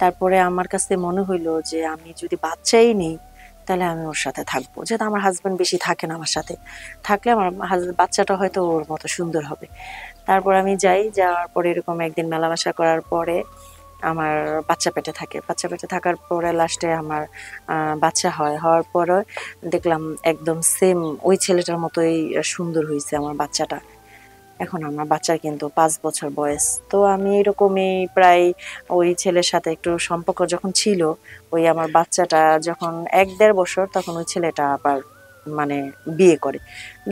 তারপরে আমার কাছে মনে হইলো যে আমি যদি বাচ্চাই নেই তাহলে আমি ওর সাথে থাকবো, যেহেতু আমার হাজবেন্ড বেশি থাকে না আমার সাথে, থাকলে আমার বাচ্চাটা হয়তো ওর মতো সুন্দর হবে। তারপর আমি যাই, যাওয়ার পরে এরকম একদিন মেলামেশা করার পরে আমার বাচ্চা পেটে থাকে, বাচ্চা পেটে থাকার পরে লাস্টে আমার বাচ্চা হয়, হওয়ার পরে দেখলাম একদম সেম ওই ছেলেটার মতোই সুন্দর হয়েছে আমার বাচ্চাটা। এখন আমার বাচ্চার কিন্তু 5 বছর বয়স। তো আমি এরকমই প্রায় ওই ছেলের সাথে একটু সম্পর্ক যখন ছিল, ওই আমার বাচ্চাটা যখন 1-1.5 বছর, তখন ওই ছেলেটা আবার মানে বিয়ে করে,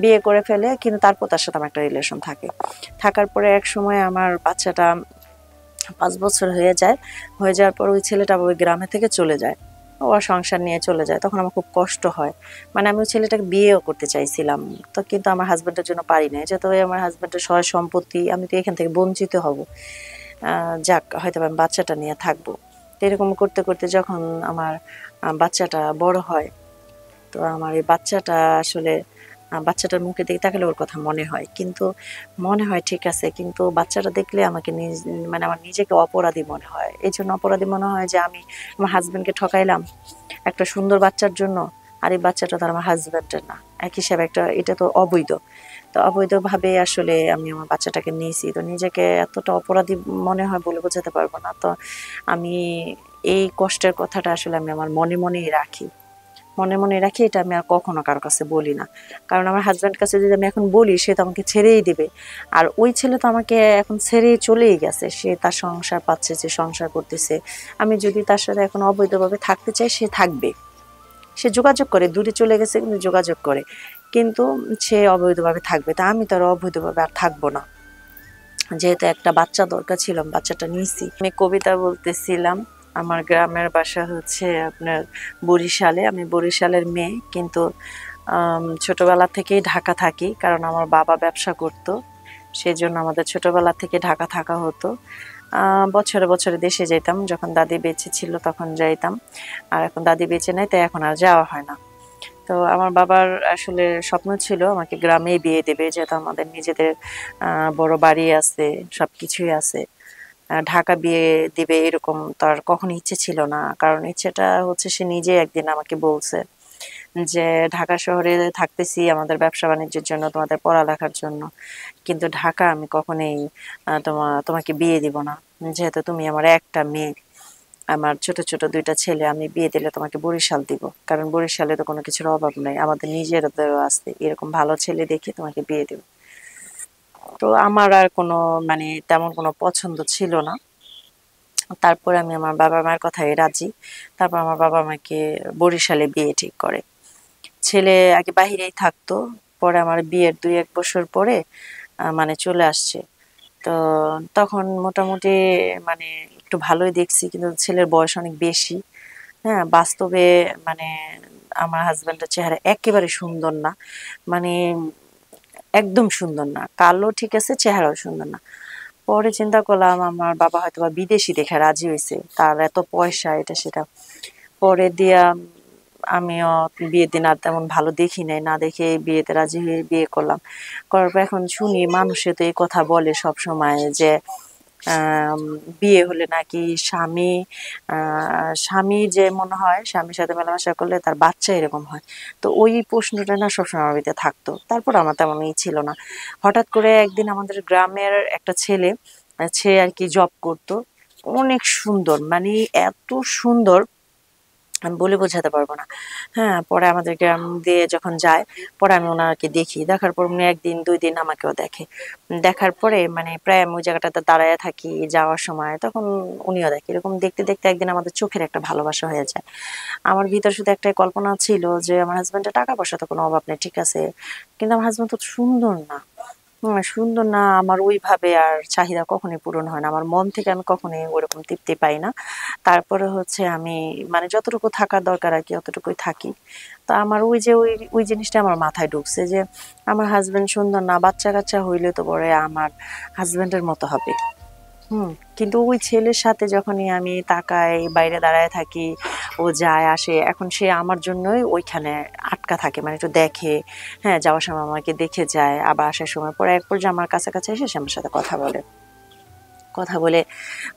বিয়ে করে ফেলে, কিন্তু তারপর তার সাথে আমার একটা রিলেশন থাকে। থাকার পরে এক সময় আমার বাচ্চাটা 5 বছর হয়ে যায়, হয়ে যাওয়ার পর ওই ছেলেটা ওই গ্রামে থেকে চলে যায়, ও আর সংসার নিয়ে চলে যায়। তখন আমার খুব কষ্ট হয়, মানে আমি ওই ছেলেটাকে বিয়েও করতে চাইছিলাম, তো কিন্তু আমার হাজবেন্ডের জন্য পারি না, যেহেতু ওই আমার হাজবেন্ডের সয় সম্পত্তি, আমি তো এখান থেকে বঞ্চিত হব। যাক, হয়তো আমি বাচ্চাটা নিয়ে থাকবো। তো এরকম করতে করতে যখন আমার বাচ্চাটা বড় হয়, তো আমার এই বাচ্চাটা আসলে বাচ্চাটার মুখের দিকে তাকালে ওর কথা মনে হয়, কিন্তু মনে হয় ঠিক আছে, কিন্তু বাচ্চাটা দেখলে আমাকে মানে আমার নিজেকে অপরাধী মনে হয়। এই জন্য অপরাধী মনে হয় যে আমি আমার হাজবেন্ডকে ঠকাইলাম একটা সুন্দর বাচ্চার জন্য, আর এই বাচ্চাটা তো আমার হাজবেন্ডের না, এক হিসাবে একটা এটা তো অবৈধ। তো অবৈধভাবে আসলে আমি আমার বাচ্চাটাকে নিয়েছি, তো নিজেকে এতটা অপরাধী মনে হয় বলে বোঝাতে পারবো না। তো আমি এই কষ্টের কথাটা আসলে আমি আমার মনে মনেই রাখি, মনে মনে রাখি, এটা আমি আর কখনো কারো কাছে বলি না। কারণ আমার হাজব্যান্ড কাছে যদি আমি এখন বলি, সে তো আমাকে ছেড়েই দিবে। আর ওই ছেলে তো আমাকে এখন ছেড়ে চলেই গেছে, সে তার সংসার পাচ্ছে, যে সংসার করতেছে। আমি যদি তার সাথে এখন অবৈধভাবে থাকতে চাই, সে থাকবে, সে যোগাযোগ করে, দূরে চলে গেছে কিন্তু যোগাযোগ করে, কিন্তু সে অবৈধভাবে থাকবে, তা আমি তো আর অবৈধভাবে আর থাকবো না। যেহেতু একটা বাচ্চা দরকার ছিল, বাচ্চাটা নিয়েছি। আমি কবিতা বলতেছিলাম। আমার গ্রামের বাসা হচ্ছে আপনার বরিশালে, আমি বরিশালের মেয়ে, কিন্তু ছোটবেলা থেকেই ঢাকা থাকি, কারণ আমার বাবা ব্যবসা করতো, সেজন্য আমাদের ছোটবেলা থেকে ঢাকা থাকা হতো। বছরে বছরে দেশে যেতাম, যখন দাদি বেঁচে ছিল তখন যাইতাম, আর এখন দাদি বেঁচে নেই, তাই এখন আর যাওয়া হয় না। তো আমার বাবার আসলে স্বপ্ন ছিল আমাকে গ্রামেই বিয়ে দেবে, যেহেতু আমাদের নিজেদের বড় বাড়ি আছে, সবকিছুই আছে। ঢাকা বিয়ে দিবে এরকম তার কখনো ইচ্ছে ছিল না, কারণ ইচ্ছেটা হচ্ছে সে নিজে একদিন আমাকে বলছে যে ঢাকা শহরে থাকতেছি আমাদের ব্যবসা বাণিজ্যের জন্য, তোমাদের পড়ালেখার জন্য, কিন্তু ঢাকা আমি কখনোই তোমাকে বিয়ে দিব না, যেহেতু তুমি আমার একটা মেয়ে, আমার ছোট ছোট দুইটা ছেলে, আমি বিয়ে দিলে তোমাকে বরিশাল দিব, কারণ বরিশালে তো কোনো কিছুর অভাব নাই, আমাদের নিজেদেরও আছে, এরকম ভালো ছেলে দেখে তোমাকে বিয়ে দিব। তো আমার আর কোনো মানে তেমন কোনো পছন্দ ছিল না। তারপরে আমি আমার বাবা মায়ের কথায় রাজি। তারপর আমার বাবা আমাকে বরিশালে বিয়ে ঠিক করে। ছেলে আগে বাহিরেই থাকতো, পরে আমার বিয়ের 2-1 বছর পরে মানে চলে আসছে। তো তখন মোটামুটি মানে একটু ভালোই দেখছি, কিন্তু ছেলের বয়স অনেক বেশি। হ্যাঁ, বাস্তবে মানে আমার হাজবেন্ডের চেহারা একেবারে সুন্দর না, মানে একদম সুন্দর না, কালো ঠিক আছে, চেহারাও সুন্দর না। পরে চিন্তা করলাম আমার বাবা হয়তো বা বিদেশি দেখে রাজি হয়েছে, তার এত পয়সা এটা সেটা। পরে দিয়া আমিও বিয়ের দিন আর তেমন ভালো দেখি নাই, না দেখে বিয়েতে রাজি হয়ে বিয়ে করলাম। করার পর এখন শুনি মানুষে তো এই কথা বলে সব সময় যে আম বিয়ে হলে নাকি স্বামী যে মনে হয় স্বামীর সাথে মেলামেশা করলে তার বাচ্চা এরকম হয়। তো ওই প্রশ্নটা না সবসময় আমার ভিতরে থাকতো। তারপর আমার তেমন ছিল না। হঠাৎ করে একদিন আমাদের গ্রামের একটা ছেলে, সে আরকি জব করতো। অনেক সুন্দর, মানে এত সুন্দর আমি বলে বোঝাতে পারবো না। হ্যাঁ, পরে আমাদের গ্রাম দিয়ে যখন যায়, পরে আমি উনাকে দেখি। দেখার পর উনি ১ দিন ২ দিন আমাকেও দেখে। দেখার পরে মানে প্রায় আমি ওই জায়গাটাতে দাঁড়ায়া থাকি যাওয়ার সময়, তখন উনিও দেখে। এরকম দেখতে, দেখতে একদিন আমাদের চোখের একটা ভালোবাসা হয়ে যায়। আমার ভিতর শুধু একটাই কল্পনা ছিল যে আমার হাসব্যান্ডের টাকা-পয়সা তো কোনো অভাব নেই, ঠিক আছে। কিন্তু আমার হাসব্যান্ড তো সুন্দর না। সুন্দর না, আমার ওইভাবে আর চাহিদা কখনোই পূরণ হয় না। আমার মন থেকে আমি কখনোই ওরকম তৃপ্তি পাই না। তারপরে হচ্ছে আমি মানে যতটুকু থাকার দরকার আরকি অতটুকুই থাকি। তো আমার ওই যে ওই জিনিসটা আমার মাথায় ঢুকছে যে আমার হাসব্যান্ড সুন্দর না, বাচ্চা-কাচ্চা হইলে তো পরে আমার হাসব্যান্ডের মতো হবে। হুম, কিন্তু ওই ছেলের সাথে যখনই আমি তাকাই, বাইরে দাঁড়ায় থাকি, ও যায় আসে, এখন সে আমার জন্যই ওইখানে আটকা থাকে। মানে একটু দেখে, হ্যাঁ, যাওয়ার সময় আমাকে দেখে যায়, আবার আসার সময় পরে এক পর্যায়ে আমার কাছাকাছি এসে সে আমার সাথে কথা বলে। কথা বলে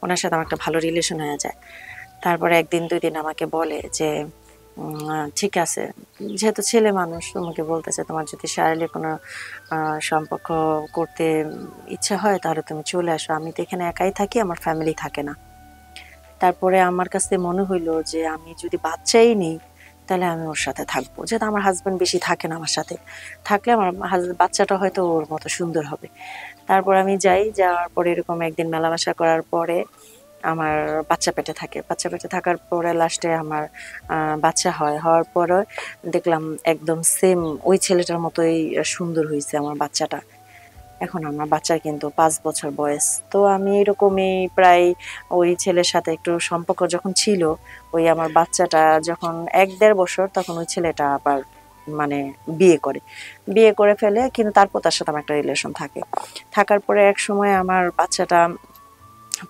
ওনার সাথে আমার একটা ভালো রিলেশন হয়ে যায়। তারপরে ১ দিন ২ দিন আমাকে বলে যে, ঠিক আছে, যেহেতু ছেলে মানুষ তোমাকে বলতেছে তোমার যদি শারীরিক কোনো সম্পর্ক করতে ইচ্ছা হয় তাহলে তুমি চলে আসো। আমি তো এখানে একাই থাকি, আমার ফ্যামিলি থাকে না। তারপরে আমার কাছে মনে হইলো যে আমি যদি বাচ্চাই নেই, তাহলে আমি ওর সাথে থাকবো। যেহেতু আমার হাসব্যান্ড বেশি থাকে না আমার সাথে। থাকলে আমার বাচ্চাটা হয়তো ওর মতো সুন্দর হবে। তারপর আমি যাই, যাওয়ার পরে এরকম একদিন মেলামেশা করার পরে আমার বাচ্চা পেটে থাকে। বাচ্চা পেটে থাকার পরে লাস্টে আমার বাচ্চা হয়। হওয়ার পরে দেখলাম একদম সেম ওই ছেলেটার মতোই সুন্দর হইছে আমার বাচ্চাটা। এখন আমার বাচ্চার কিন্তু ৫ বছর বয়স। তো আমি এরকমই প্রায় ওই ছেলের সাথে একটু সম্পর্ক যখন ছিল, ওই আমার বাচ্চাটা যখন ১-১.৫ বছর তখন ওই ছেলেটা আবার মানে বিয়ে করে। বিয়ে করে ফেলে, কিন্তু তারপর তার সাথে আমার একটা রিলেশন থাকে। থাকার পরে একসময় আমার বাচ্চাটা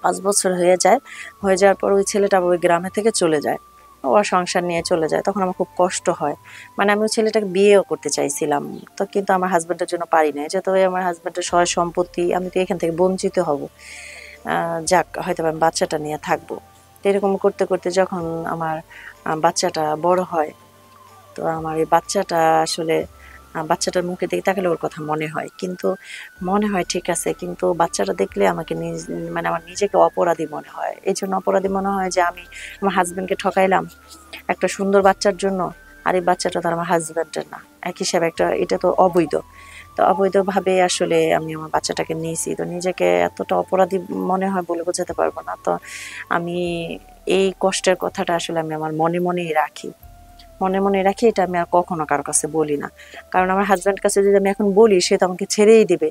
৫ বছর হয়ে যায়। হয়ে যাওয়ার পর ওই ছেলেটা ওই গ্রামে থেকে চলে যায়। ও সংসার নিয়ে চলে যায়। তখন আমার খুব কষ্ট হয়। মানে আমি ওই ছেলেটাকে বিয়েও করতে চাইছিলাম। তো কিন্তু আমার হাসব্যান্ডের জন্য পারি নাই। যেহেতু ওই আমার হাসব্যান্ডের সয় সম্পত্তি, আমি তো এখান থেকে বঞ্চিত হব। যাক, হয়তোবা আমি বাচ্চাটা নিয়ে থাকবো। তো এরকম করতে, করতে যখন আমার বাচ্চাটা বড় হয়, তো আমার এই বাচ্চাটা আসলে বাচ্চাটার মুখের দিকে তাকালে ওর কথা মনে হয়। কিন্তু মনে হয় ঠিক আছে, কিন্তু বাচ্চাটা দেখলে আমাকে মানে আমার নিজেকে অপরাধী মনে হয়। এইজন্য অপরাধী মনে হয় যে আমি আমার হাসব্যান্ডকে ঠকাইলাম একটা সুন্দর বাচ্চার জন্য। আর এই বাচ্চাটা তো আর আমার হাসব্যান্ডের না। এক হিসাবে এটা তো অবৈধ। তো অবৈধভাবে আসলে আমি আমার বাচ্চাটাকে নিয়েছি। তো নিজেকে এতটা অপরাধী মনে হয় বলে বোঝাতে পারব না। তো আমি এই কষ্টের কথাটা আসলে আমি আমার মনে, মনেই রাখি। মনে, মনে রাখি, এটা আমি আর কখনো কারো কাছে বলি না। কারণ আমার হাসব্যান্ডের কাছে যদি আমি এখন বলি, সে তো আমাকে ছেড়েই দিবে।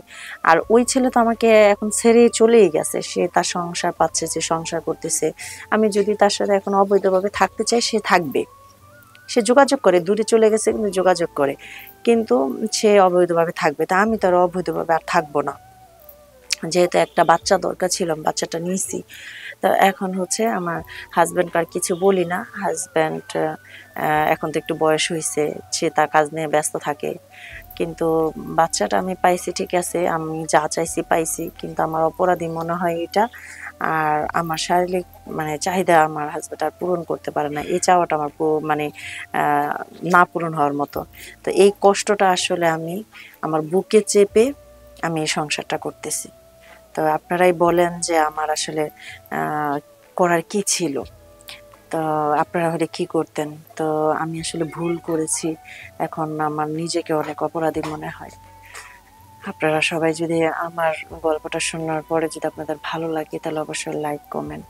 আর ওই ছেলে তো আমাকে এখন ছেড়ে চলেই গেছে। সে তার সংসার পাচ্ছে, সে সংসার করতেছে। আমি যদি তার সাথে এখন অবৈধভাবে থাকতে চাই, সে থাকবে। সে যোগাযোগ করে, দূরে চলে গেছে কিন্তু যোগাযোগ করে। কিন্তু সে অবৈধভাবে থাকবে। তা আমি তো আর অবৈধভাবে আর থাকবো না। যেহেতু একটা বাচ্চা দরকার ছিল, আমি বাচ্চাটা নিয়েছি। তো এখন হচ্ছে আমার হাসব্যান্ডকে আর কিছু বলি না। হাসব্যান্ড এখন তো একটু বয়স হইছে। সে তার কাজ নিয়ে ব্যস্ত থাকে। কিন্তু বাচ্চাটা আমি পাইছি ঠিক আছে। আমি যা চাইছি পাইছি। কিন্তু আমার অপরাধী মনে হয় এটা। আর আমার শারীরিক মানে চাহিদা আমার হাসব্যান্ড আর পূরণ করতে পারে না। এই চাওয়াটা আমার মানে আ না পূরণ হওয়ার মতো। তো এই কষ্টটা আসলে আমি আমার বুকে চেপে আমি এই সংসারটা করতেছি। তো আপনারাই বলেন যে আমার আসলে আ করার কি ছিল? তো আপনারা হলে কি করতেন? তো আমি আসলে ভুল করেছি। এখন আমার নিজেকে অনেক অপরাধী মনে হয়। আপনারা সবাই যদি আমার গল্পটা শোনার পরে যদি আপনাদের ভালো লাগে তাহলে অবশ্যই লাইক, কমেন্ট